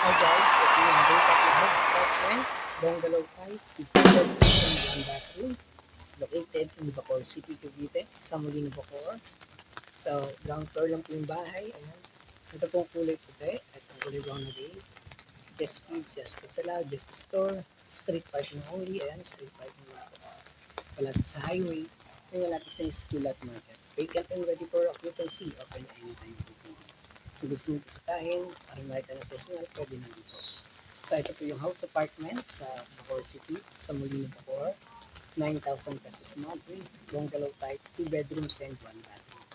Hi guys, ito yung Daytop House Apartment, bungalow type, 2 bedrooms and 1 bathroom, located in Bacoor City, Cavite, sa Molino, Bacoor. So, ground floor lang po yung bahay. Ayan. Ito pong kulay puti at ang kulay brown na din. Guest feeds, yes, salad, guest store, street parking only. Ayan, street parking lang. Malapit sa highway, may malapit na yung school at market. Vacant and ready for occupancy, open anytime po po. Kung gusto nyo pisitahin, para makita na personal, pwede na dito. So ito po yung house apartment sa Bacoor City, sa Molino, Bacoor. 9,000 pesos monthly, bungalow type, 2 bedrooms and 1 bathroom.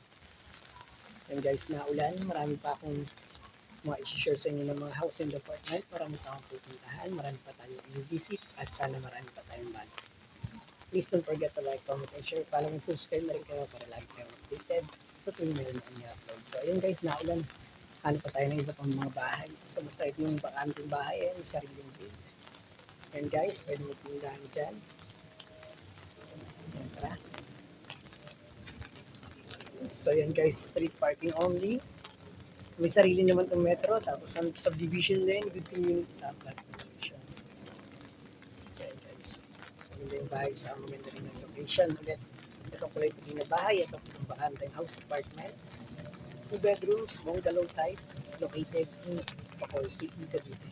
And guys, naulan, marami pa akong mga isi-share sa inyo ng mga house and apartment. Marami pa akong pupuntahan, marami pa tayong i-visit, at sana marami pa tayong balik. Please don't forget to like, comment, and share. Follow and subscribe na rin kayo para lagi kayo updated sa tuwing meron na i-upload. So ayun guys, naulan. Hanap pa tayo ng iba pang mga bahay. So basta ito yung bakanting bahay, may sariling gate. And guys, pwede mo pindahan dyan. Ayan, tara. So yan guys, street parking only. May sarili naman itong metro, tapos ang subdivision din, good community sa subdivision. Ayan guys. So maganda yung bahay sa maganda rin ang location. Ulit, itong kulay puti na bahay, ito yung bakanteng house apartment. 2 bedrooms, bungalow type, located in Bacoor City, Cavite.